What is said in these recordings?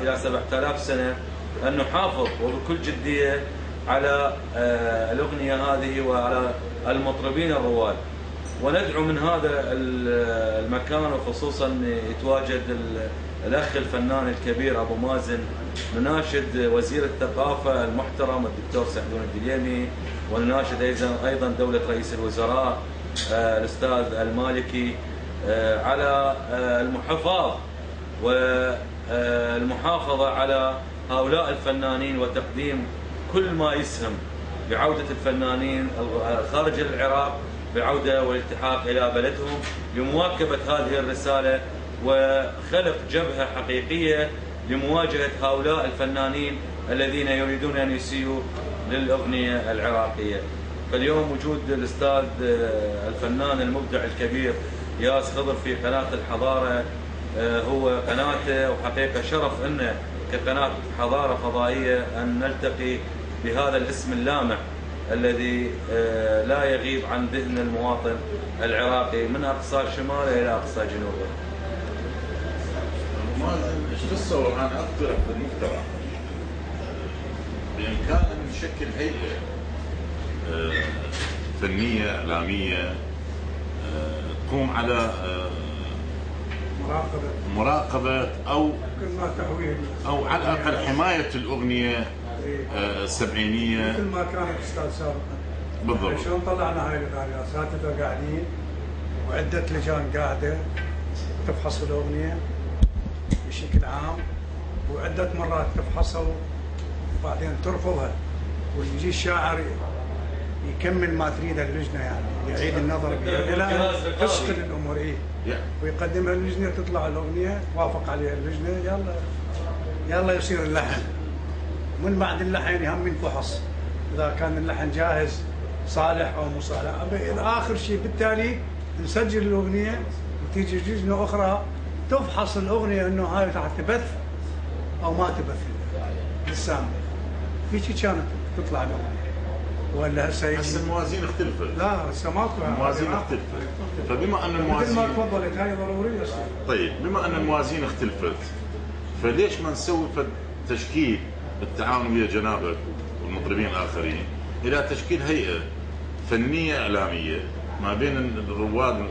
إلى 7000 سنة أن نحافظ وبكل جدية على الأغنية هذه وعلى المطربين الرواد، وندعو من هذا المكان، وخصوصا يتواجد الأخ الفنان الكبير أبو مازن، نناشد وزير الثقافة المحترم الدكتور سعدون الدليمي، ونناشد أيضا دولة رئيس الوزراء الأستاذ المالكي على المحافظة والمحافظة على هؤلاء الفنانين، وتقديم كل ما يسهم بعودة الفنانين خارج العراق بعودة والالتحاق إلى بلدهم، لمواكبة هذه الرسالة وخلق جبهة حقيقية لمواجهة هؤلاء الفنانين الذين يريدون أن يسيئوا للأغنية العراقية. فاليوم وجود الأستاذ الفنان المبدع الكبير ياس خضر في قناة الحضارة هو قناته، وحقيقة شرف أنه كقناة حضارة فضائية أن نلتقي بهذا الاسم اللامع الذي لا يغيب عن ذهن المواطن العراقي من أقصى شماله إلى أقصى جنوبه. ايش تتصور عن أقترح بالمقترح بإمكاننا أن نشكل هيئة فنية إعلامية تقوم على مراقبة أو على الأقل حماية الأغنية السبعينية مثل ما كانت أستاذ سابقا. بالضبط. شلون طلعنا هاي الأغنية؟ أساتذة قاعدين وعدة لجان قاعدة تفحص الأغنية بشكل عام، وعدة مرات تفحصها وبعدين ترفضها، ويجي الشاعر يكمل ما تريده اللجنة، يعني يعيد النظر فيها إلى تسقط الأمور ويقدمها اللجنة، تطلع الأغنية وافق عليها اللجنة، يلا يصير اللحن. من بعد اللحن هم ينفحص إذا كان اللحن جاهز صالح أو مو صالح. آخر شيء بالتالي نسجل الأغنية وتيجي لجنة أخرى تفحص الأغنية إنه هاي تحت بث أو ما تبث للسامع. في شيء كانت تطلع الأغنية ولا هسه الموازين اختلفت. لا هسه ماكو الموازين اختلفت. فبما أن الموازين مثل ما تفضلت هاي ضرورية. طيب بما أن الموازين اختلفت فليش ما نسوي تشكيل بالتعاون ويا جنابك والمطربين الآخرين إلى تشكيل هيئة فنية إعلامية ما بين الرواد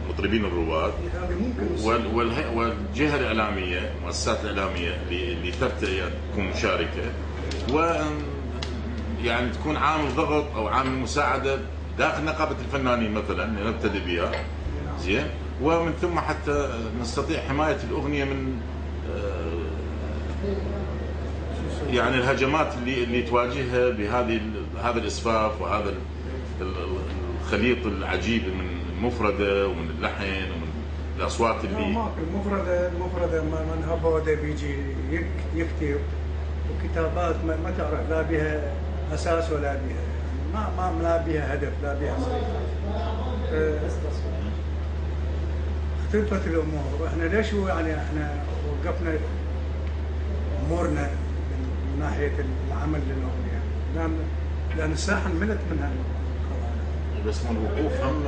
المطربين الرواد والجهة الإعلامية المؤسسات الإعلامية اللي ترتئي تكون مشاركة، و يعني تكون عامل ضغط أو عامل مساعدة داخل نقابة الفنانين مثلا نبتدئ بها زين، ومن ثم حتى نستطيع حماية الأغنية من يعني الهجمات اللي تواجهها هذا الإسفاف وهذا الخليط العجيب من المفردة ومن اللحن ومن الأصوات اللي المفردة من هبوده بيجي يكتب وكتابات ما تعرف لا بها أساس ولا بها ما لا بها هدف لا بها اختلفت الأمور. وإحنا ليش يعني إحنا وقفنا أمورنا من ناحية العمل للأغنية؟ لأن الساحة انملت منها بس من الوقوف هم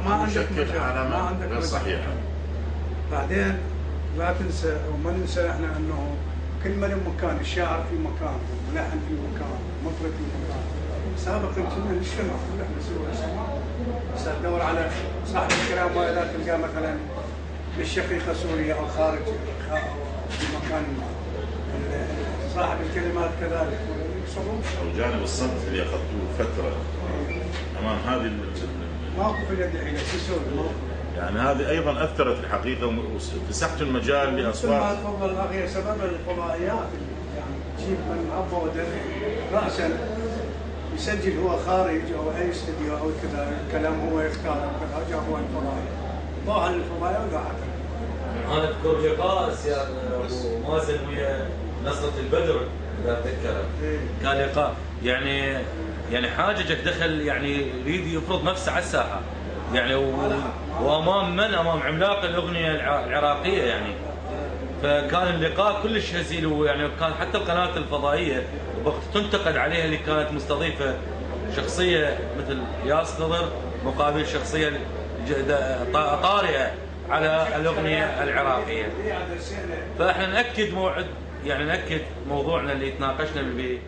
ما عندك مجال، ما عندك غير صحيحة. بعدين لا تنسى وما ننسى احنا انه كل من مكان، الشاعر في مكان، الملحن في مكان، المطرب في مكان. سابقا كنا نجتمع احنا نسوي بس تدور على صاحب الكلام واذا تلقاه مثلا بالشقيقة سوريا او خارج او في مكان ما. صاحب الكلمات كذلك او جانب الصمت اللي اخذتوه فتره امام هذه ماكو في اليد الحين شو يسوي؟ يعني هذه ايضا اثرت الحقيقه وفسحت المجال لاصوات. مثل ما تفضل الاخ سبب الفضائيات يعني تجيب من ابوه راسا يسجل هو خارج او اي استديو او كذا الكلام هو يختار كذا جابوا الفضائيات ضاع الفضائيات وقعد. انا اذكر لقاء سيادة ابو مازن ويا نصرة البدر اذا اتذكر كان لقاء يعني حاججك دخل يعني يريد يفرض نفسه على الساحه يعني وامام من؟ امام عملاق الاغنيه العراقيه يعني. فكان اللقاء كلش هزيل، ويعني كان حتى القناه الفضائيه وقت تنتقد عليها اللي كانت مستضيفه شخصيه مثل ياس خضر مقابل شخصيه طارئه على الأغنية العراقية. فإحنا نأكد موعد، يعني نأكد موضوعنا اللي تناقشنا به،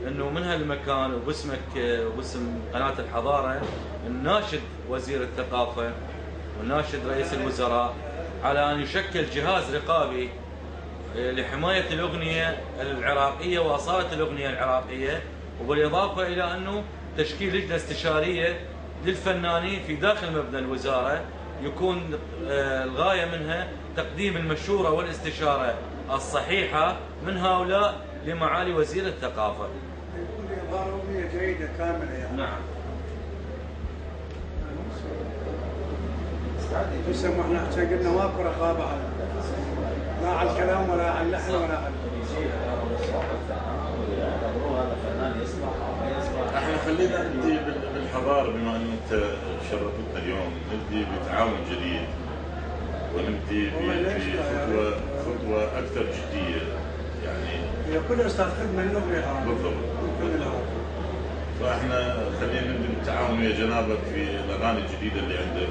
أنه من هالمكان وباسمك وباسم قناة الحضارة نناشد وزير الثقافة ونناشد رئيس الوزراء على أن يشكل جهاز رقابي لحماية الأغنية العراقية وأصالة الأغنية العراقية، وبالإضافة إلى أنه تشكيل لجنة استشارية للفنانين في داخل مبنى الوزارة يكون الغاية منها تقديم المشورة والاستشارة الصحيحة من هؤلاء لمعالي وزير الثقافة. يكون إظهار أغنية جيدة كاملة يعني. نعم. بس احنا عشان قلنا ماكو رقابة لا على الكلام ولا على اللحن ولا على احنا خلينا نبدي بالحضاره، بما ان انت شرفتنا اليوم، نبدي بتعاون جديد ونبدي خطوه اكثر جديه يعني. هي كل استاذ خدمه له بالضبط. فاحنا خلينا نبدي بالتعاون ويا جنابك في الاغاني الجديده اللي عندك.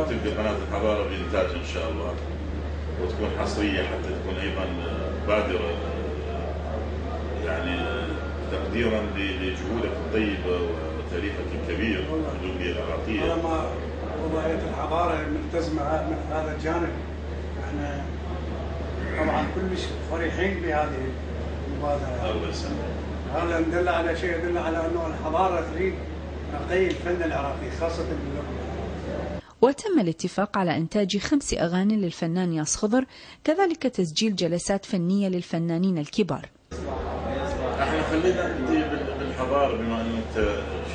تبدي قناه الحضاره بانتاجها ان شاء الله، وتكون حصريه حتى تكون ايضا بادره، يعني تقديرا لجهودك الطيبه وتاريخك الكبير في الاغنيه العراقيه. طالما وضعيه الحضاره ملتزمه من هذا الجانب، احنا طبعا كلش فرحين بهذه المبادره. الله يسلمك. هذا يدل على شيء، يدل على انه الحضاره تريد رقي الفن العراقي خاصه باللغه. وتم الاتفاق على إنتاج 5 أغاني للفنان ياس خضر، كذلك تسجيل جلسات فنية للفنانين الكبار. احنا خلينا نبدي بالحضاره، بما ان انت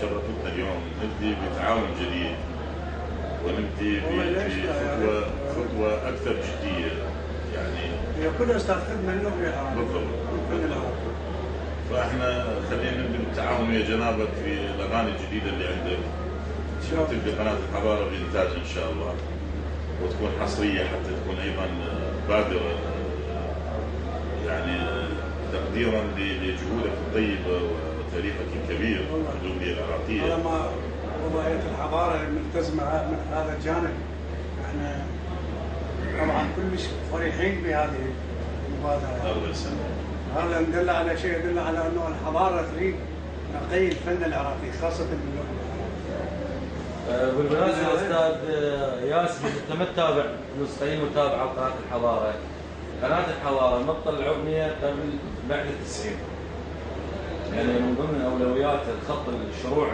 شرفتنا اليوم، نبدي بتعاون جديد ونبدي خطوه اكثر جديه يعني. هي كل استاذ خدمه له بالضبط. فاحنا خلينا نبدي بالتعاون ويا جنابك في الاغاني الجديده اللي عندك. تبدي قناه الحضاره بانتاجها ان شاء الله، وتكون حصريه حتى تكون ايضا بادره، يعني تقديرا لجهودك الطيبه وتاريخك الكبير في الاغنيه العراقيه. طالما وضعيه الحضاره ملتزمه من هذا الجانب، احنا طبعا كلش فرحين بهذه المبادره. الله يسلمك. هذا يدل على شيء، يدل على انه الحضاره تريد رقي الفن العراقي خاصه باللغه. بالمناسبة أستاذ ياسر، أنت ما تتابع مستقيم متابعة قناة الحضارة. قناة الحضارة مبطل الأغنية قبل بعد ال90، يعني من ضمن أولويات الخط الشروع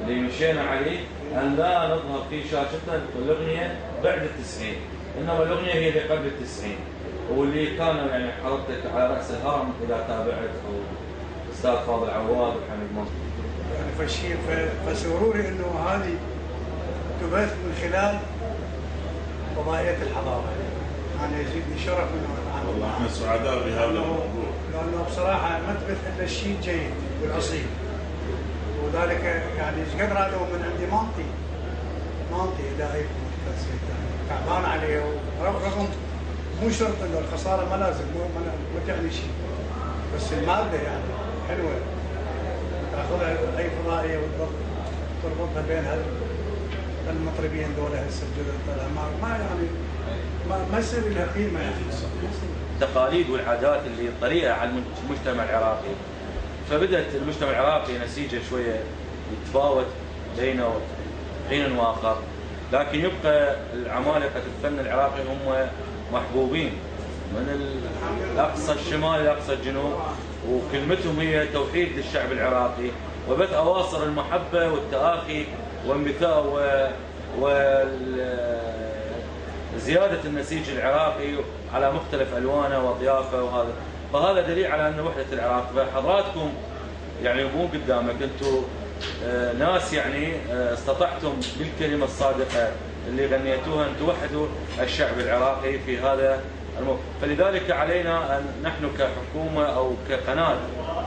اللي مشينا عليه أن لا نظهر في شاشتنا الأغنية بعد ال90، إنما الأغنية هي اللي قبل ال90. واللي كانوا يعني حضرتك على رأس الهرم إذا تابعت، أو الأستاذ فاضل عواد وحميد منصور. يعني فشيء فسروري انه هذه تبث من خلال وضعيه الحضاره. انا يزيدني شرف انه والله احنا سعداء بهذا الموضوع، لانه بصراحه ما تبث الا الشيء الجيد والاصيل، وذلك يعني ايش قدر هذا من عندي مانطي الهي تعبان عليه، رغم مو شرط انه الخساره ما لازم ما تعني شيء، بس الماده يعني حلوه تاخذها اي فضائيه وتربطها بين المطربين دول هسه ما يعني ما يصير لها قيمه يعني. التقاليد والعادات اللي طريقه على المجتمع العراقي، فبدات المجتمع العراقي نسيجه شويه يتفاوت بينه حين واخر، لكن يبقى العمالقه الفن العراقي هم محبوبين من اقصى الشمال الى اقصى الجنوب، وكلمتهم هي توحيد للشعب العراقي وبث اواصر المحبه والتآخي وزياده النسيج العراقي على مختلف الوانه واطيافه، فهذا دليل على ان وحده العراق. فحضراتكم يعني مو قدامك انتم ناس يعني استطعتم بالكلمه الصادقه اللي غنيتوها ان توحدوا الشعب العراقي في هذا الموضوع. فلذلك علينا ان نحن كحكومه او كقناه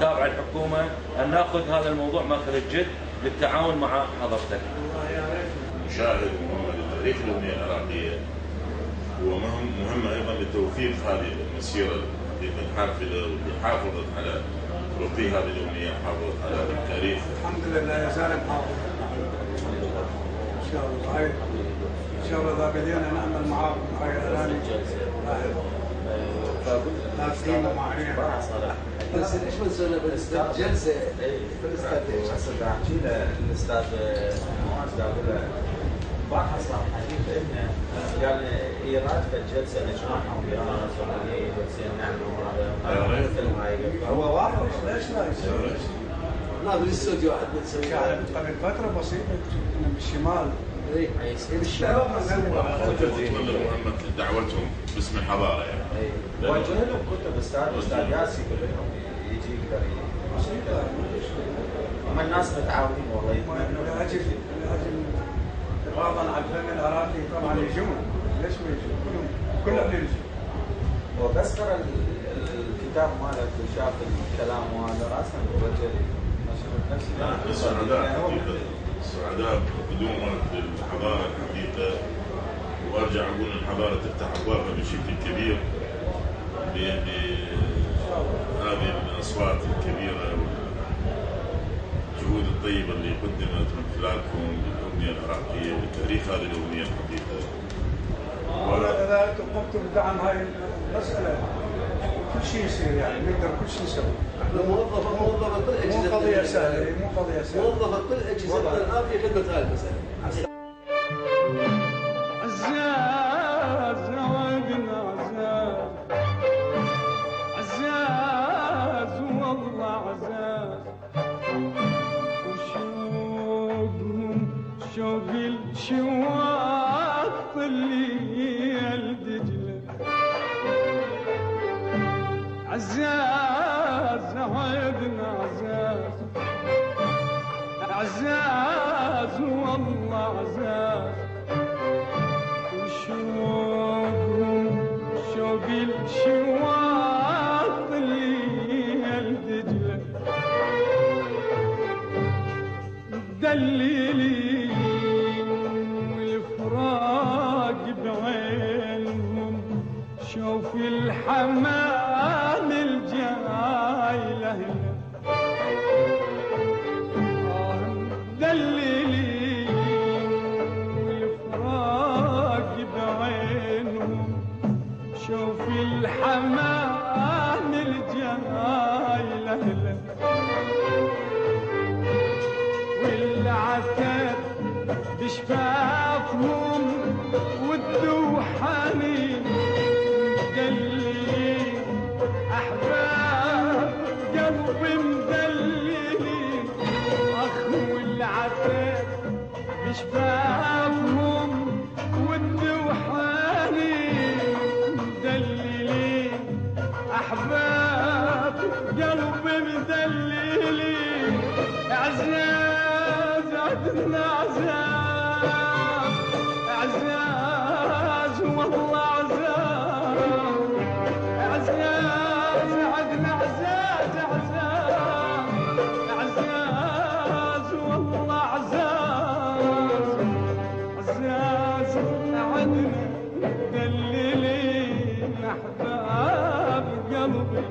تابعه الحكومه ان ناخذ هذا الموضوع ماخذ الجد بالتعاون مع حضرتك. مشاهد مهم لتاريخ الاغنيه العراقيه، ومهم ايضا لتوثيق هذه المسيره التي حافله واللي حافظت على رقي هذه الاغنيه وحافظت على هذا التاريخ. الحمد لله يا زلمه حافظ ان شاء الله. ان شاء الله اذا بدينا نعمل معاكم هاي الاغاني ناسين معين. بس ليش ما نسوي جلسه في الاستاد؟ هسه احكي له الاستاذ نواس قال له امبارح صار حديث انه قال هي راتبه الجلسه نجمعها ويانا صوماليه جلسه نعمل وهذا مثل هاي هو واضح. ليش لا يصير؟ لا بالاستوديو واحد نسوي كان قبل فتره بسيطه كنا بالشمال. اي بالشباب مهمة دعوتهم باسم الحضارة يعني. وجه لهم كتب استاذ ياسي كل يوم يجي يقدر هم الناس متعاونين والله. لاجل حفاظا على الفن العراقي طبعا يجون. ليش ما يجون؟ كلهم يجون. وبس قرا الكتاب مالك وشاف الكلام وهذا راسا الرجل السعداء قدوما للحضارة الحديثة، وارجع اقول ان الحضارة تفتح ابوابها بشكل كبير بهذه الاصوات الكبيرة والجهود الطيبة اللي قدمت من خلالكم للاغنية العراقية وتاريخ هذه الاغنية الحديثة. اذا انتم قمتوا بدعم هاي المسألة كل شيء يصير يعني نقدر كل شيء نسوي. احنا موظفه كل اجهزه مو قضية سهلة مو قضية سهلة. موظفه كل اجهزه الان في خدمه هاي المساله. عزاز نوادنا عزاز والله عزاز شوق الشواط اللي الدجله عزاز نوادنا عزاز والله عزاز شوق الشواط اللي الدجله دليلي والفراق بعينهم شوف الحمام الجاي لهنا دليلي والفراق بعينهم شوف الحمام الجاي لهنا والعتاب بشفافهم والدوحاني مدللين احباب قلبي مدللين اخ والعتاب بشفافهم والدوحاني مدللين احباب قلبي مدللين عزاز عدنا عزاز والله عزاز عدنا عزاز والله عزاز عدنا دللين احباب قلبي